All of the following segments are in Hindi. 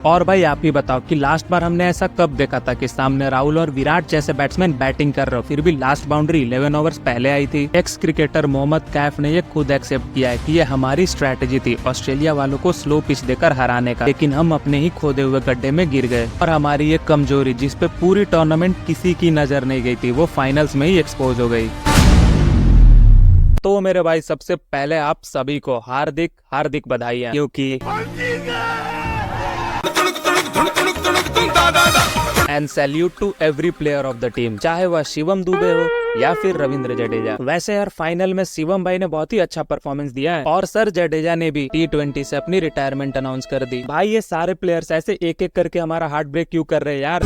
और भाई आप ही बताओ कि लास्ट बार हमने ऐसा कब देखा था कि सामने राहुल और विराट जैसे बैट्समैन बैटिंग कर रहे हो, फिर भी लास्ट बाउंड्री 11 ओवर्स पहले आई थी। एक्स क्रिकेटर मोहम्मद कैफ ने ये खुद एक्सेप्ट किया है कि ये हमारी स्ट्रैटेजी थी ऑस्ट्रेलिया वालों को स्लो पिच देकर हराने का, लेकिन हम अपने ही खोदे हुए गड्ढे में गिर गए और हमारी ये कमजोरी जिसपे पूरी टूर्नामेंट किसी की नजर नहीं गई थी, वो फाइनल्स में ही एक्सपोज हो गई। तो मेरे भाई सबसे पहले आप सभी को हार्दिक हार्दिक बधाई, क्योंकि and salute to every player of the team, चाहे वह शिवम दुबे हो या फिर रविंद्र जडेजा। वैसे यार फाइनल में शिवम भाई ने बहुत ही अच्छा परफॉर्मेंस दिया है और सर जडेजा ने भी T20 से अपनी रिटायरमेंट अनाउंस कर दी। भाई ये सारे प्लेयर्स ऐसे एक एक करके हमारा हार्ट ब्रेक क्यों कर रहे हैं यार।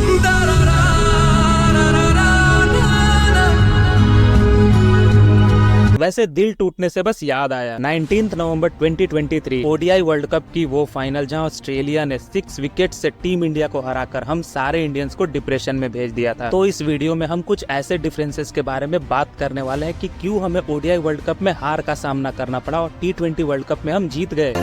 वैसे दिल टूटने से बस याद आया 19 नवंबर 2023 ओडीआई वर्ल्ड कप की वो फाइनल जहां ऑस्ट्रेलिया ने 6 विकेट से टीम इंडिया को हराकर हम सारे इंडियंस को डिप्रेशन में भेज दिया था। तो इस वीडियो में हम कुछ ऐसे डिफरेंसेस के बारे में बात करने वाले हैं कि क्यों हमें ओडीआई वर्ल्ड कप में हार का सामना करना पड़ा और T20 वर्ल्ड कप में हम जीत गए।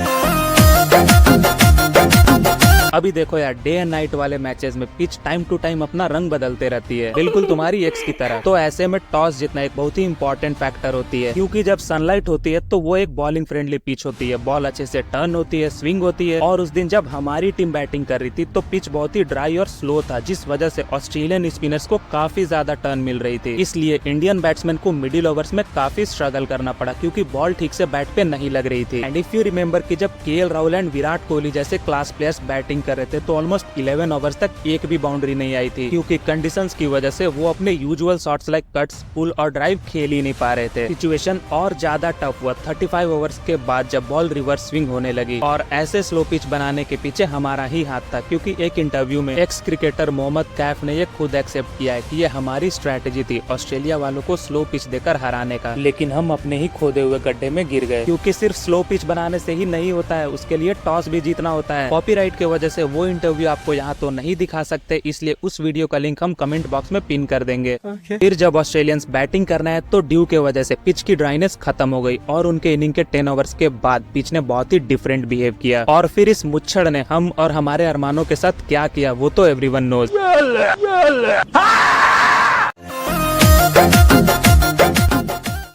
अभी देखो यार, डे एंड नाइट वाले मैचेस में पिच टाइम टू टाइम अपना रंग बदलते रहती है, बिल्कुल तुम्हारी एक्स की तरह। तो ऐसे में टॉस जीतना एक बहुत ही इंपॉर्टेंट फैक्टर होती है, क्योंकि जब सनलाइट होती है तो वो एक बॉलिंग फ्रेंडली पिच होती है, बॉल अच्छे से टर्न होती है, स्विंग होती है। और उस दिन जब हमारी टीम बैटिंग कर रही थी तो पिच बहुत ही ड्राई और स्लो था, जिस वजह से ऑस्ट्रेलियन स्पिनर्स को काफी ज्यादा टर्न मिल रही थी। इसलिए इंडियन बैट्समैन को मिडिल ओवर्स में काफी स्ट्रगल करना पड़ा, क्योंकि बॉल ठीक से बैट पे नहीं लग रही थी। एंड इफ यू रिमेम्बर कि जब KL राहुल एंड विराट कोहली जैसे क्लास प्लेयर्स बैटिंग कर रहे थे तो ऑलमोस्ट 11 ओवर्स तक एक भी बाउंड्री नहीं आई थी, क्योंकि कंडीशंस की वजह से वो अपने यूजुअल शॉट्स लाइक कट्स, पुल और ड्राइव खेल ही नहीं पा रहे थे। सिचुएशन और ज्यादा टफ हुआ 35 ओवर्स के बाद जब बॉल रिवर्स स्विंग होने लगी, और ऐसे स्लो पिच बनाने के पीछे हमारा ही हाथ था, क्योंकि एक इंटरव्यू में एक्स क्रिकेटर मोहम्मद कैफ ने ये खुद एक्सेप्ट किया है कि ये हमारी स्ट्रैटेजी थी ऑस्ट्रेलिया वालों को स्लो पिच देकर हराने का, लेकिन हम अपने ही खोदे हुए गड्ढे में गिर गए। क्योंकि सिर्फ स्लो पिच बनाने से ही नहीं होता है, उसके लिए टॉस भी जीतना होता है। कॉपीराइट की वजह से वो इंटरव्यू आपको यहाँ तो नहीं दिखा सकते, इसलिए उस वीडियो का लिंक हम कमेंट बॉक्स में पिन कर देंगे। फिर जब ऑस्ट्रेलियंस बैटिंग करना है तो ड्यू के वजह से पिच की ड्राइनेस खत्म हो गई और उनके इनिंग के 10 ओवर्स के बाद पिच ने बहुत ही डिफरेंट बिहेव किया। और फिर इस मुच्छड़ ने हम और हमारे अरमानों के साथ क्या किया वो तो everyone knows.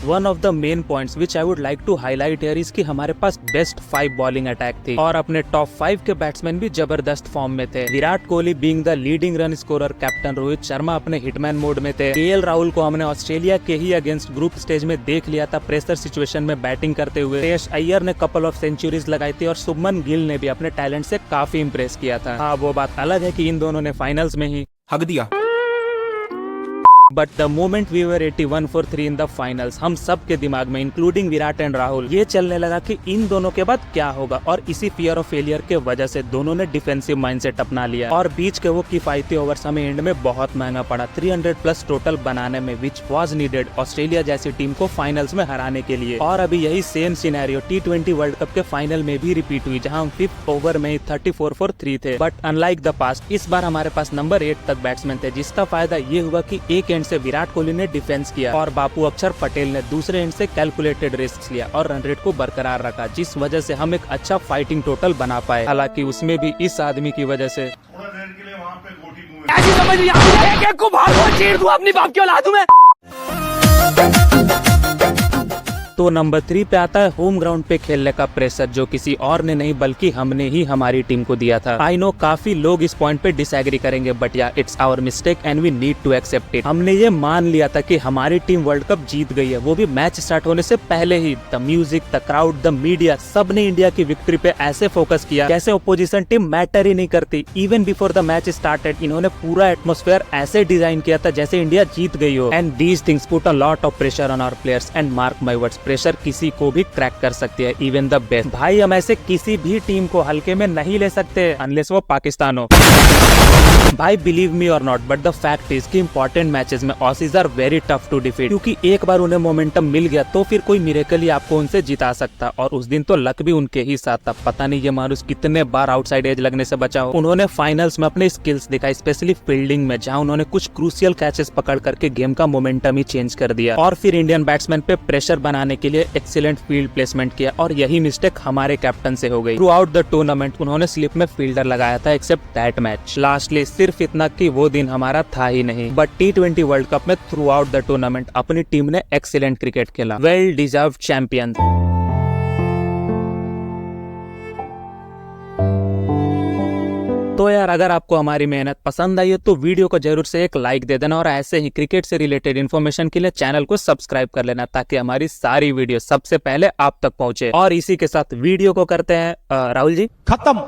One of the main points which I would like to highlight here is कि हमारे पास बेस्ट 5 बॉलिंग अटैक थी और अपने टॉप 5 के बैट्समैन भी जबरदस्त फॉर्म में थे। Virat Kohli being the leading run scorer, captain Rohit Sharma अपने हिटमैन मोड में थे, KL राहुल को हमने ऑस्ट्रेलिया के ही अगेंस्ट ग्रुप स्टेज में देख लिया था प्रेशर सिचुएशन में बैटिंग करते हुए, श्रेयस अय्यर ने कपल ऑफ सेंचुरीज लगाई थी और शुभमन गिल ने भी अपने टैलेंट से काफी इम्प्रेस किया था। हाँ, वो बात अलग है कि इन दोनों ने फाइनल्स में ही हक दिया। But the moment we were 81 for 3 in the finals, हम सब के दिमाग में इंक्लूडिंग विराट एंड राहुल ये चलने लगा कि इन दोनों के बाद क्या होगा, और इसी फियर ऑफ फेलियर के वजह से दोनों ने डिफेंसिव माइंडसेट अपना लिया और बीच के वो किफायती ओवर्स हमें एंड में बहुत महंगा पड़ा 300 प्लस टोटल बनाने में, विच वाज नीडेड ऑस्ट्रेलिया जैसी टीम को फाइनल्स में हराने के लिए। और अभी यही same scenario T20 world cup के फाइनल में भी रिपीट हुई, जहां हम 5th ओवर में 34 for 3 थे। बट अनलाइक द पास्ट, इस बार हमारे पास नंबर 8 तक बैट्समैन थे, जिसका फायदा ये हुआ कि एक एंड से विराट कोहली ने डिफेंस किया और बापू अक्षर पटेल ने दूसरे एंड से कैलकुलेटेड रिस्क लिया और रन रेट को बरकरार रखा, जिस वजह से हम एक अच्छा फाइटिंग टोटल बना पाए। हालांकि उसमें भी इस आदमी की वजह से अपनी बाप की औलाद हूं मैं। तो नंबर 3 पे आता है होम ग्राउंड पे खेलने का प्रेशर, जो किसी और ने नहीं बल्कि हमने ही हमारी टीम को दिया था। आई नो काफी लोग इस पॉइंट पे डिसएग्री करेंगे, but yeah it's our mistake and we need to accept it. हमने ये मान लिया था कि हमारी टीम वर्ल्ड कप जीत गई है, वो भी मैच स्टार्ट होने से पहले ही। The music, the crowd, the media, सब ने इंडिया की विक्ट्री पे ऐसे फोकस किया जैसे ओपोजिशन टीम मैटर ही नहीं करती। Even before the match started इन्होंने पूरा एटमोस्फेयर ऐसे डिजाइन किया था जैसे इंडिया जीत गई हो। And these things put a lot of pressure on our players and mark my words, pressure किसी को भी क्रैक कर सकती है, इवन द बेस्ट। भाई हम ऐसे किसी भी टीम को हल्के में नहीं ले सकते अनलेस वो पाकिस्तान हो। भाई believe me or not but the fact is कि इंपॉर्टेंट मैचेस में Aussies are very tough to defeat, क्योंकि एक बार उन्हें मोमेंटम मिल गया तो फिर कोई मिरेकल ही आपको उनसे जिता सकता, और उस दिन तो लक भी उनके ही साथ था। पता नहीं ये मानुस कितने बार आउटसाइड एज लगने से बचा हो। उन्होंने फाइनल्स में अपने स्किल्स दिखाई, स्पेशली फील्डिंग में, जहां उन्होंने कुछ क्रूशियल कैचेस पकड़ करके गेम का मोमेंटम ही चेंज कर दिया, और फिर इंडियन बैट्समैन पे प्रेशर बनाने के लिए एक्सीलेंट फील्ड प्लेसमेंट किया, और यही मिस्टेक हमारे कैप्टन से हो गई। थ्रू आउट द टूर्नामेंट उन्होंने स्लिप में फील्डर लगाया था एक्सेप्ट दैट मैच। लास्टली सिर्फ इतना कि वो दिन हमारा था ही नहीं, बट T20 वर्ल्ड कप में थ्रू आउट द टूर्नामेंट अपनी टीम ने एक्सीलेंट क्रिकेट खेला। Well deserved champion. तो यार अगर आपको हमारी मेहनत पसंद आई है तो वीडियो को जरूर से एक लाइक दे देना, और ऐसे ही क्रिकेट से रिलेटेड इन्फॉर्मेशन के लिए चैनल को सब्सक्राइब कर लेना, ताकि हमारी सारी वीडियो सबसे पहले आप तक पहुंचे। और इसी के साथ वीडियो को करते हैं राहुल जी खत्म।